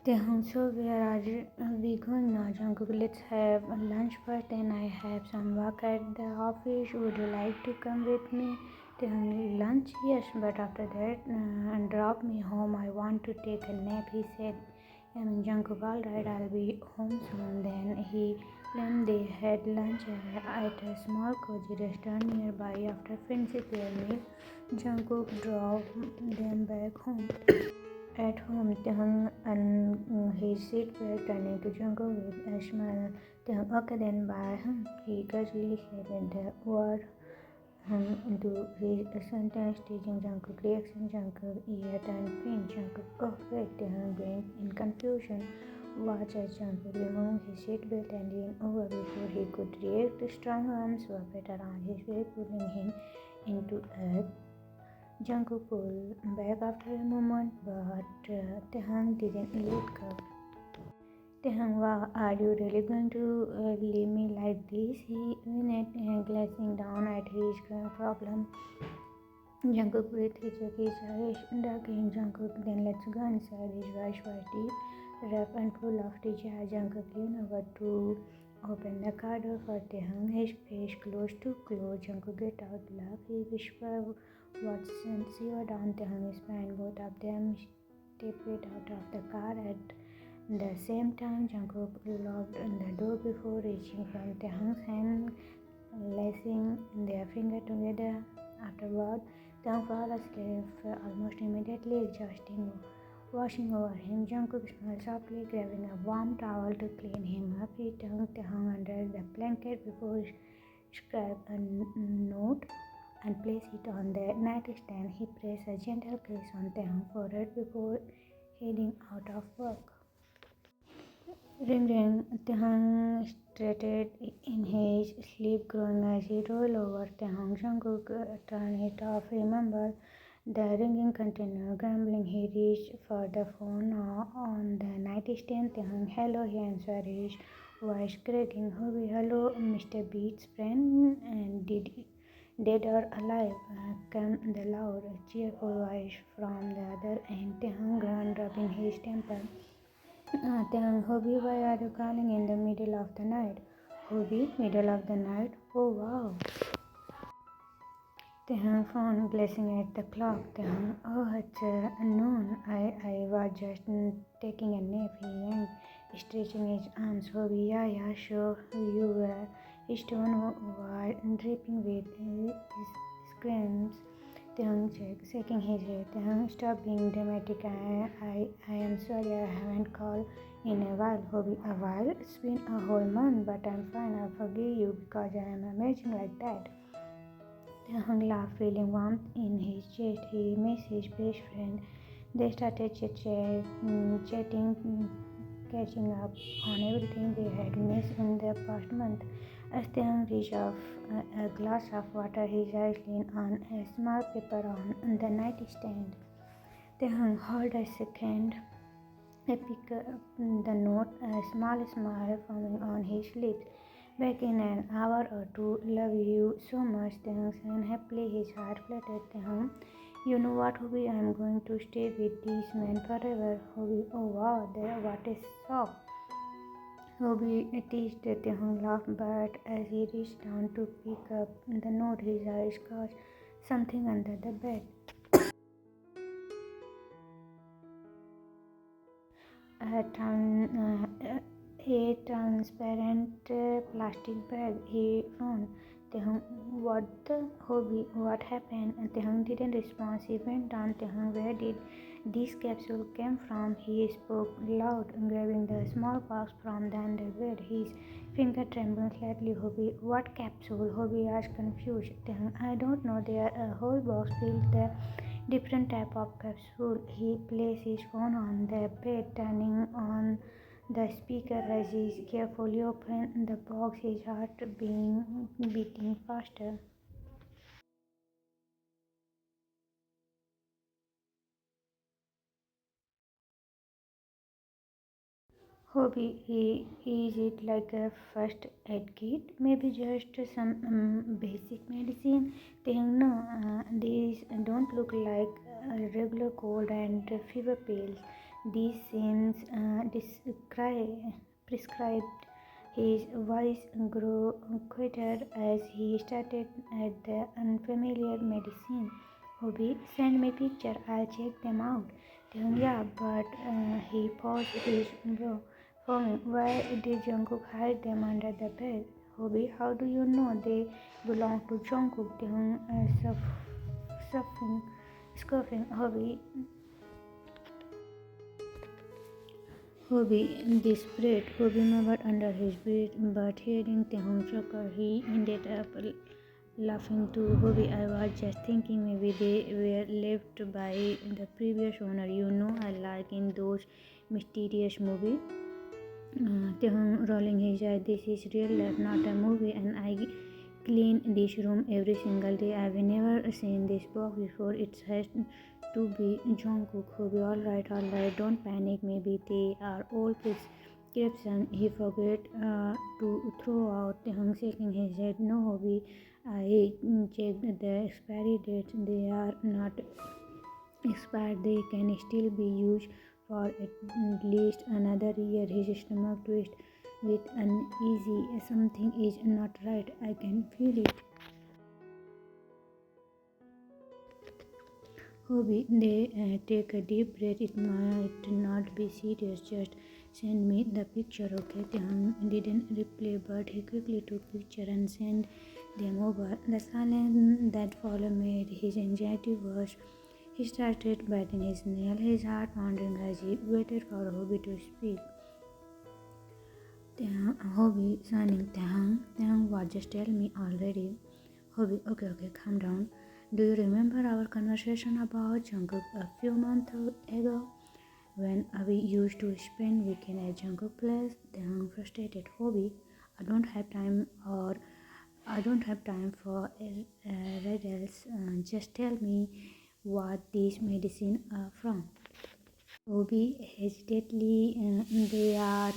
So where are we going now, Jungkook? Let's have lunch first, then I have some work at the office. Would you like to come with me? Lunch? Yes, but after that, drop me home. I want to take a nap, he said. Jungkook, alright, I'll be home soon. Then they had lunch at a small cozy restaurant nearby. After finishing their meal, Jungkook drove them back home. At home, Taehong and his seatbelt turning to Jungkook with a smile. Taehong, okay then bye. He casually said the word into his sentence, teaching Jungkook reaction. Jungkook ear turned pink. Jungkook, oh wait, Taehong blinked in confusion. Watch as Jungkook removed his seatbelt and leaned over before he could react. Strong arms wrapped around his waist, pulling him into a Jungkook pulled back after a moment, but Taehong didn't let go. Taehong, wow, are you really going to leave me like this? He went glancing down at his problem. Jungkook breathed. He took his eyes, darkening Jungkook. Then let's go inside. His voice was deep, rough, and full of desire. Jungkook leaned over to open the car door for Taehong. His face close to close. Jungkook get out, laugh. He whispered, "What's shivered down Taehong's spine?" Both of them stepped out of the car at the same time. Jungkook locked the door before reaching from Taehong's hand, lacing their fingers together. Afterward, Taehong fell asleep almost immediately, exhausting. Washing over him, Jungkook smiled softly, grabbing a warm towel to clean him up. He tucked Taehong under the blanket before scribed a note and placed it on the nightstand. He pressed a gentle kiss on Taehong's forehead before heading out of work. Ring ring, Taehong started in his sleep, growing as he rolled over. Jungkook turned it off. Remember, the ringing continued, grumbling. He reached for the phone on the nightstand. Taehong, hello, he answered, his voice cracking. Hello, Mr. Beats' friend, and dead or alive? Came the loud, cheerful voice from the other end. Taehong groaned, rubbing his temple. Taehong, Hobby, why are you calling in the middle of the night? Hobby, middle of the night? Oh wow. Taehong phone glancing at the clock. Taehong, oh, it's noon. I was just taking a nap. He yanked, stretching his arms. Hobby, yeah, sure you were. His tone was dripping with screams. Taehong shaking his head. Taehong, stop being dramatic. I am sorry I haven't called in a while. Hobby, a while? It's been a whole month, but I'm fine. I forgive you because I am amazing like that. Taehong laughed, feeling warmth in his chest. He missed his best friend. They started chatting, catching up on everything they had missed in the past month. As Taehong reached off a glass of water, his eyes leaned on a small paper on the nightstand. Taehong, hold a second. He picked up the note, a small smile forming on his lips. Back in an hour or two. Love you so much. Taehong sang happily, his heart fluttered. Taehong, you know what, Hobby? I am going to stay with this man forever. Hobby, oh wow, what a shock. Hobby teased. Taehong laughed, but as he reached down to pick up the note, his eyes caught something under the bed. A transparent plastic bag. He frowned. Taehong, what the? Hobby, what happened? Taehong didn't respond. He went on. Taehong, where did this capsule came from? He spoke loud, grabbing the small box from the underbed. His finger trembled slightly. Hobby, what capsule? Hobby asked, confused. Taehong, I don't know. There a whole box filled the different type of capsule. He placed his phone on the bed, turning on the speaker as he carefully opened the box, his heart beating faster. Hobby, is it like a first aid kit? Maybe just some basic medicine? No, these don't look like regular cold and fever pills. These seems prescribed. His voice grew quieter as he started at the unfamiliar medicine. Hobby, send me picture. I'll check them out. Yeah, but he paused his bro. For me, why did Jungkook hide them under the bed? Hobby, how do you know they belong to Jungkook? Suffering, scoffing. Hobby desperate. Hobby murmured under his breath, but hearing Taehoon chuckle, he ended up laughing too. Hobby, I was just thinking maybe they were left by the previous owner. You know, I like in those mysterious movies. Taehoon rolling his eyes. This is real life, not a movie, and I clean this room every single day. I've never seen this box before. It has to be Jungkook. Hobby, alright, don't panic. Maybe they are all prescription. He forget to throw out. Taehoon shaking his head. No, Hobby. I checked the expiry dates. They are not expired. They can still be used for at least another year. His stomach twisted with uneasy. Something is not right. I can feel it. Hobby, they take a deep breath. It might not be serious. Just send me the picture, okay? Taehoon didn't reply, but he quickly took picture and sent them over. The silence that followed made his anxiety worse. He started biting his nail, his heart pounding as he waited for Hobby to speak. Hobby, signing Taehoon, what? Just tell me already. Hobby, okay, calm down. Do you remember our conversation about Jungkook a few months ago? When we used to spend weekend at Jungkook place? Taehoon frustrated. Hobby, I don't have time for riddles. Just tell me what these medicine are from. Hobby hesitantly, they are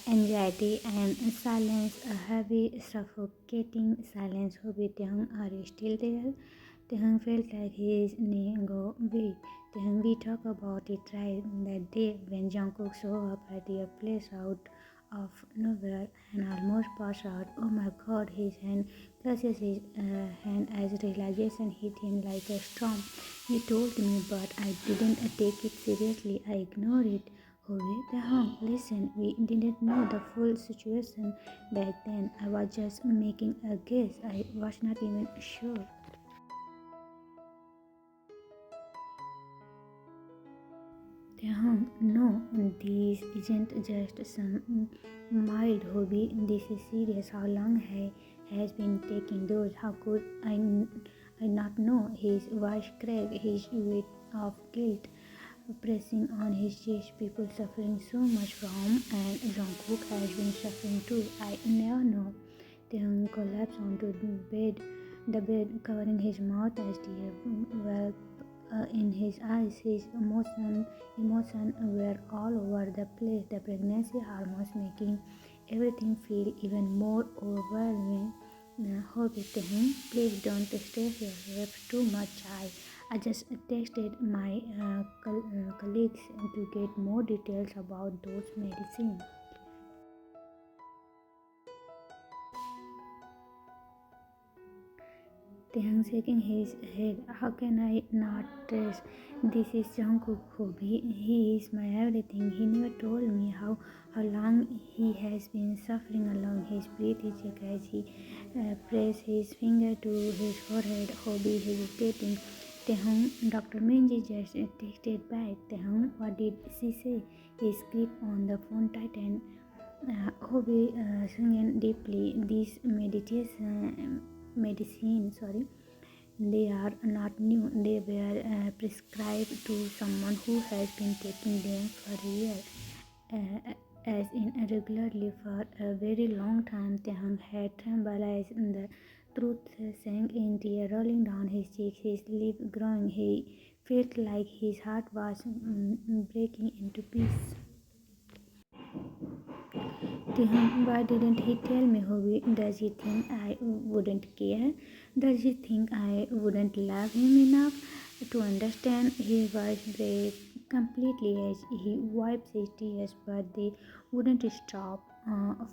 anxiety and silence, a heavy, suffocating silence. Hobby, Taehoon, are you still there? Taehoon felt like his knee go weak. Taehoon, we talk about it right that day when Jungkook showed up at your place out of nowhere and almost passed out. Oh my god, his hand clutches his hand as realization hit him like a storm. You told me, but I didn't take it seriously. I ignored it. Hurry, Taehoon, listen, we didn't know the full situation back then. I was just making a guess. I was not even sure. No, this isn't just some mild hobby. This is serious. How long has been taking those? How could I not know? His voice cracked, his weight of guilt pressing on his chest. People suffering so much from, and Jungkook has been suffering too. I never know. Taehoon collapsed onto the bed, covering his mouth as tears well in his eyes. His emotion were all over the place. The pregnancy hormones making everything feel even more overwhelming. Hobby, Taehoon, please don't stress yourself too much. I just texted my colleagues to get more details about those medicines. Taehoon shaking his head. How can I not trust? This is Jungkook Hobby. He is my everything. He never told me how long he has been suffering along his breath. He checked as he pressed his finger to his forehead. Hobby hesitating. Taehoon, Dr. Minji just texted back. Taehoon, what did she say? His grip on the phone tightened. Hobby singing deeply. This medicine, they are not new. They were prescribed to someone who has been taking them for a year, as in regularly for a very long time. Taehoon had trembled as the truth sank in, tear rolling down his cheeks, his lip growing. He felt like his heart was breaking into pieces. Why didn't he tell me, Hobby? Does he think I wouldn't care? Does he think I wouldn't love him enough to understand? His voice completely as he wipes his tears, but they wouldn't stop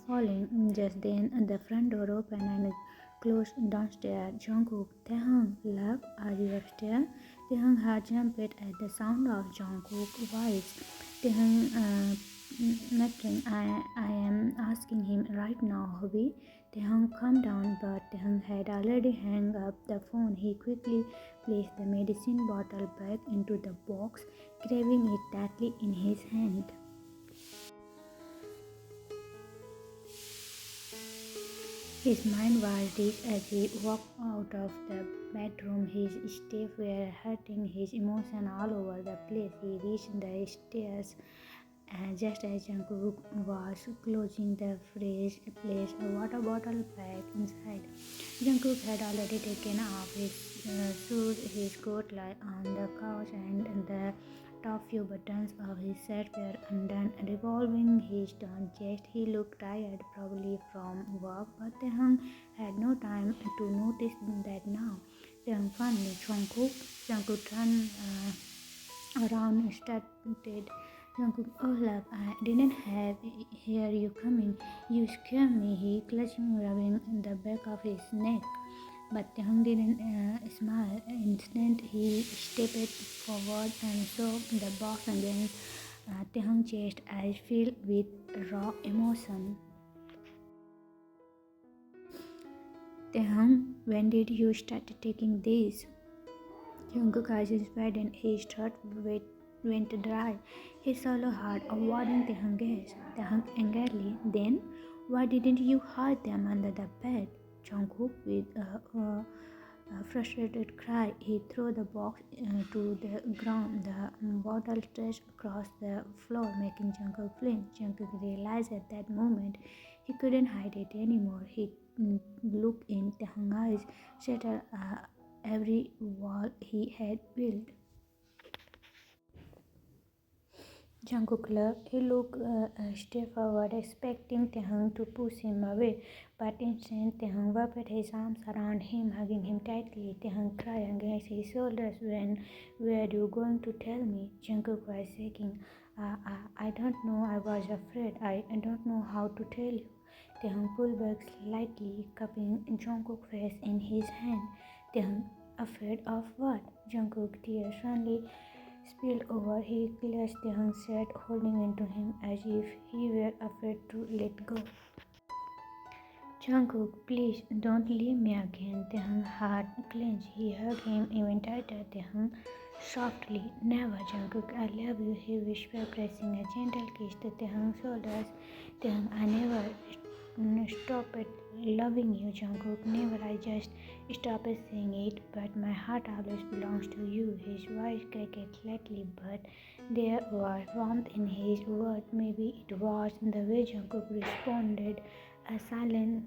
falling. Just then, the front door opened and closed downstairs. Jungkook, Taehyung, love, are you upstairs? Taehyung had jumped at the sound of Jungkook's voice. Taehyung, nothing. I am asking him right now, Hobby. Taehyung calmed down, but Taehyung had already hung up the phone. He quickly placed the medicine bottle back into the box, grabbing it tightly in his hand. His mind was deep as he walked out of the bedroom. His steps were hurting, his emotions all over the place. He reached the stairs and just as Jungkook was closing the fridge, placed a water bottle back inside. Jungkook had already taken off his shoes. His coat lay on the couch, and the top few buttons of his shirt were undone. Revolving his torn chest, he looked tired, probably from work, but Taehyung had no time to notice that now. Taehyung finally, Jungkook turned around and started. Jungkook, oh love, I didn't have hear you coming. You scared me. He clutched him, rubbing the back of his neck. But Taehyung didn't smile. Instant, he stepped forward and saw the box against Taehyung's chest, eyes filled with raw emotion. Taehyung, when did you start taking this? Jungkook eyes widened, his throat went dry. He swallowed hard, avoiding Taehyung's gaze. Taehyung angrily, then why didn't you hide them under the bed? Jungkook, with a frustrated cry, he threw the box to the ground. The bottle stretched across the floor, making Jungkook flinch. Jungkook realized at that moment he couldn't hide it anymore. He looked in Taehyung's eyes, shattered every wall he had built. Jungkook laughed. He looked a step forward, expecting Taehyung to push him away, but instead Taehyung wrapped his arms around him, hugging him tightly. Taehyung cried against his shoulders. When were you going to tell me? Jungkook was shaking. I don't know. I was afraid. I don't know how to tell you. Taehyung pulled back slightly, cupping Jungkook's face in his hand. Taehyung, afraid of what? Jungkook tears suddenly spilled over. He clutched Taehyung's shirt, holding into him as if he were afraid to let go. Jungkook, please don't leave me again. Taehyung's heart clenched. He hugged him even tighter. Taehyung softly, never. Jungkook, I love you, he whispered, pressing a gentle kiss to Taehyung's shoulders. Taehyung, I never stopped loving you, Jungkook. Never. I just stopped saying it. But my heart always belongs to you. His voice cracked slightly, but there was warmth in his words. Maybe it was the way Jungkook responded. A silent,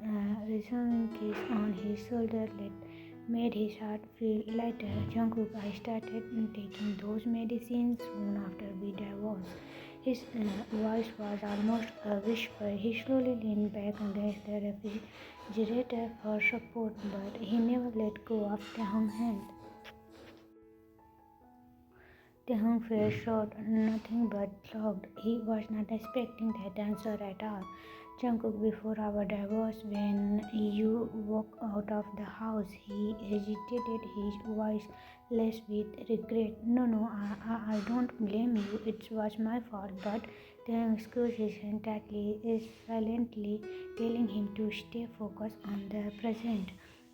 reassuring kiss on his shoulder made his heart feel lighter. Jungkook, I started taking those medicines soon after we divorced. His voice was almost a whisper. He slowly leaned back against the refrigerator for support, but he never let go of Taehyung's hand. Taehyung felt short, nothing but shocked. He was not expecting that answer at all. Jungkook, before our divorce, when you walked out of the house, he hesitated, his voice laced with regret. No, I don't blame you. It was my fault. But Taehyung squeezed his hand tightly, silently telling him to stay focused on the present.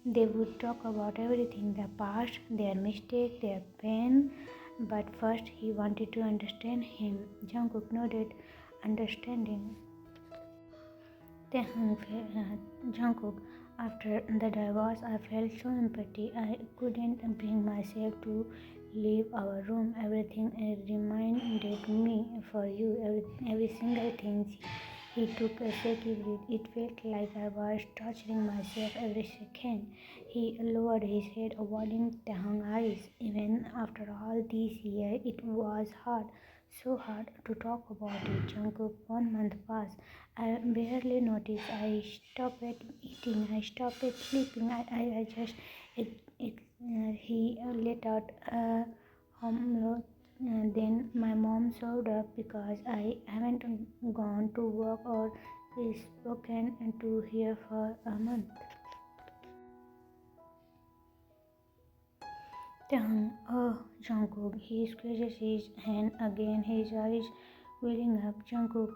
They would talk about everything, the past, their mistakes, their pain. But first, he wanted to understand him. Jungkook nodded, understanding. Jungkook, after the divorce, I felt so empty. I couldn't bring myself to leave our room. Everything reminded me for you. Every single thing. He took a shaky breath. It felt like I was torturing myself every second. He lowered his head, avoiding Taehyung's eyes. Even after all these years, it was hard, so hard to talk about it. Jungkook, 1 month passed. I barely noticed. I stopped eating. I stopped sleeping. I just. He let out a hum Then my mom showed up because I haven't gone to work or spoken to her for a month. Then, oh, Jungkook, he squeezes his hand again, his eyes welling up. Jungkook,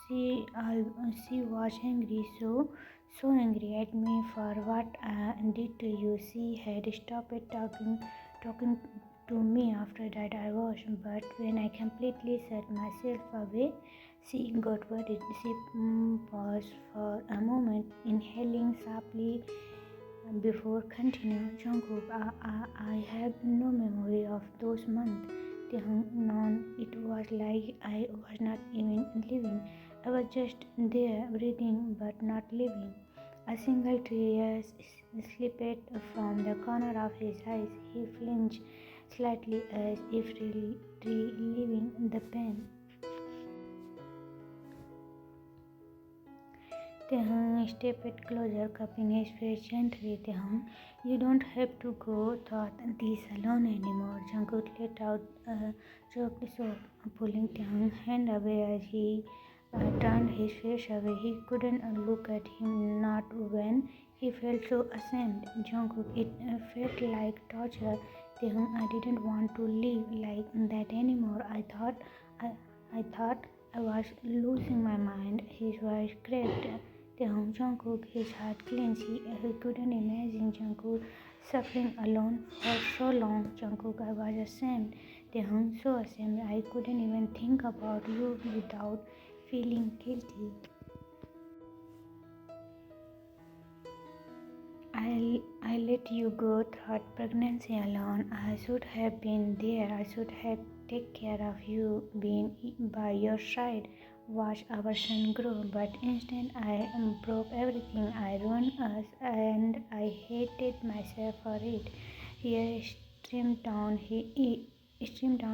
she was angry, so angry at me for what I did to you. She had stopped talking to me after that I was, but when I completely set myself away, she got worried. She paused for a moment, inhaling sharply before continuing. Jungkook, I have no memory of those months. None. It was like I was not even living. I was just there, breathing but not living. A single tear slipped from the corner of his eyes. He flinched slightly as if relieving the pain. Tehang stepped closer, cupping his face gently. Tehang, you don't have to go through this alone anymore. Jungkook let out a choked sob, pulling Tehang's hand away as he turned his face away. He couldn't look at him, not when he felt so ashamed. Jungkook, it felt like torture. Tehang, I didn't want to live like that anymore. I thought I was losing my mind. His voice cracked. Tehang, Jungkook, his heart clenched. He couldn't imagine Jungkook suffering alone for so long. Jungkook, I was ashamed. Tehang, so ashamed. I couldn't even think about you without feeling guilty. I let you go through pregnancy alone. I should have been there. I should have taken care of you, been by your side, watch our son grow. But instead, I broke everything. I ruined us, and I hated myself for it. Tears streamed down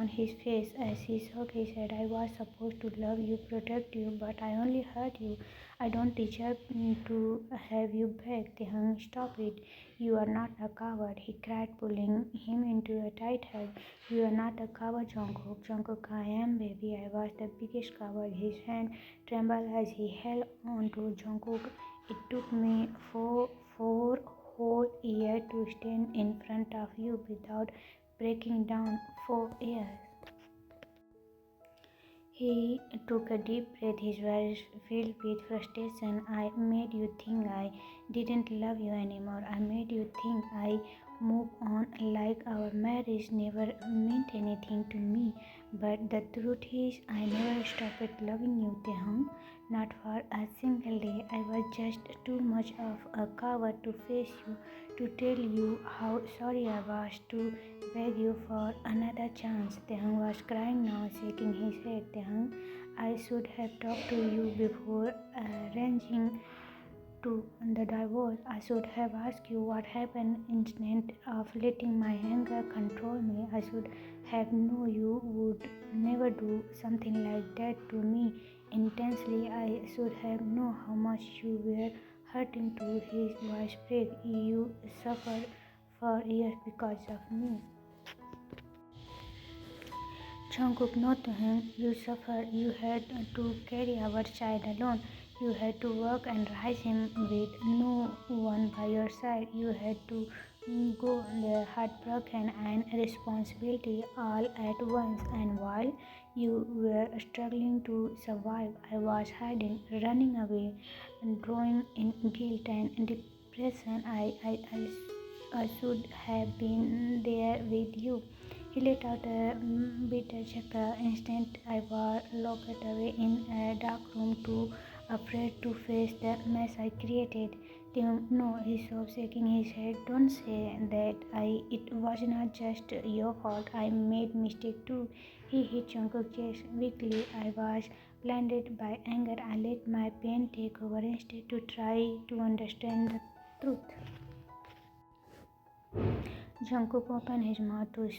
his face as he shook his head. I was supposed to love you, protect you, but I only hurt you. I don't deserve to have you back. Tehang, stop it. You are not a coward, he cried, pulling him into a tight hug. You are not a coward, Jungkook. Jungkook, I am, baby. I was the biggest coward. His hand trembled as he held on to Jungkook. It took me four whole years to stand in front of you without breaking down. 4 years. He took a deep breath, his voice filled with frustration. I made you think I didn't love you anymore. I made you think I moved on like our marriage never meant anything to me. But the truth is, I never stopped loving you, Tehang. Not for a single day. I was just too much of a coward to face you, to tell you how sorry I was, to beg you for another chance. Tehang was crying now, shaking his head. Tehang, I should have talked to you before arranging to the divorce. I should have asked you what happened instead of letting my anger control me. I should have known you would never do something like that to me intensely. I should have known how much you were hurting to his voice break. You suffered for years because of me. Jungkook, not to him. You suffered. You had to carry our child alone. You had to work and raise him with no one by your side. You had to go the heartbroken and responsibility all at once. And while you were struggling to survive, I was hiding, running away, and drawing in guilt and depression. I should have been there with you. He let out a bitter chuckle. Instant, I was locked away in a dark room, too afraid to face the mess I created. No, he sobbed, shaking his head. Don't say that. It was not just your fault. I made mistake too. He hit Jungkook's chest weakly. I was blinded by anger. I let my pain take over instead to try to understand the truth. Jungkook opened his mouth to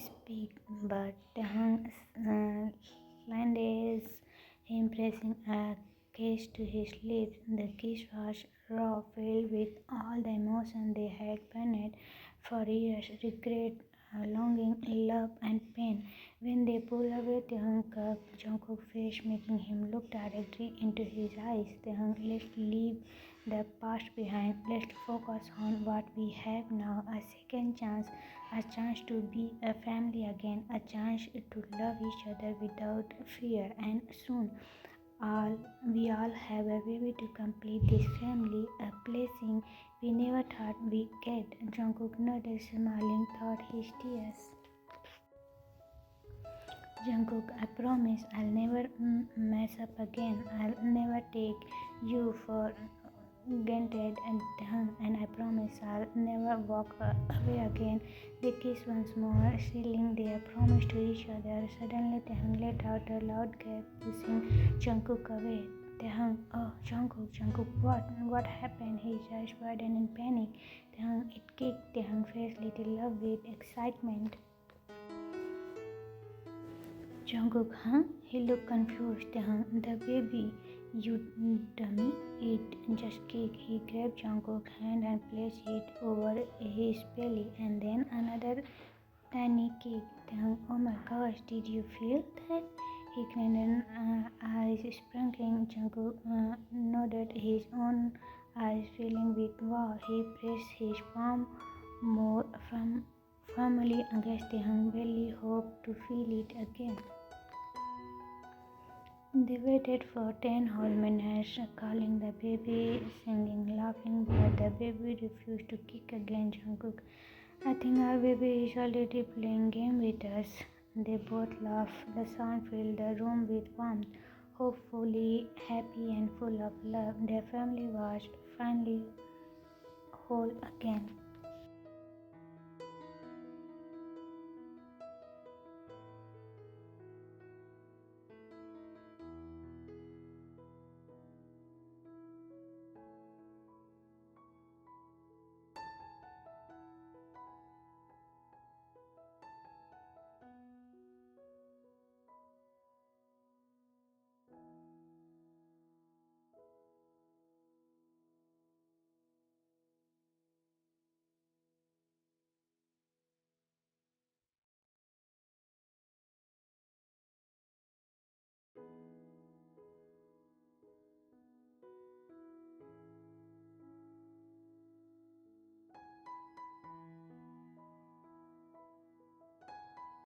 speak, but Taehyung blinded him, pressing a kiss to his lips. The kiss was raw, filled with all the emotion they had burned for years: regret, longing, love, and pain. When they pull away, Jungkook's face, making him look directly into his eyes. Let's leave the past behind. Let's focus on what we have now. A second chance, a chance to be a family again, a chance to love each other without fear. And soon, we all have a baby to complete this family, a blessing we never thought we'd get. Jungkook nodded, smiling through his tears. Jungkook, I promise I'll never mess up again. I'll never take you for granted, and I promise I'll never walk away again. They kissed once more, sealing their promise to each other. Suddenly, Taehyung let out a loud gasp, pushing Jungkook away. Taehyung, oh, Jungkook, what happened? His eyes widened in panic. It kicked. Taehyung's face lit up with excitement. Jungkook, huh? He looked confused. The baby, you dummy. It just kicked. He grabbed Jungkook's hand and placed it over his belly, and then another tiny kick. Oh my gosh, did you feel that? He grinned, eyes sparkling. Jungkook nodded, his own eyes filling with wow. He pressed his palm more firmly against Taehyung's belly, hoped to feel it again. They waited for 10 whole minutes, calling the baby, singing, laughing, but the baby refused to kick again. Jungkook, I think our baby is already playing game with us. They both laughed. The sound filled the room with warmth. Hopefully, happy and full of love, their family was finally whole again.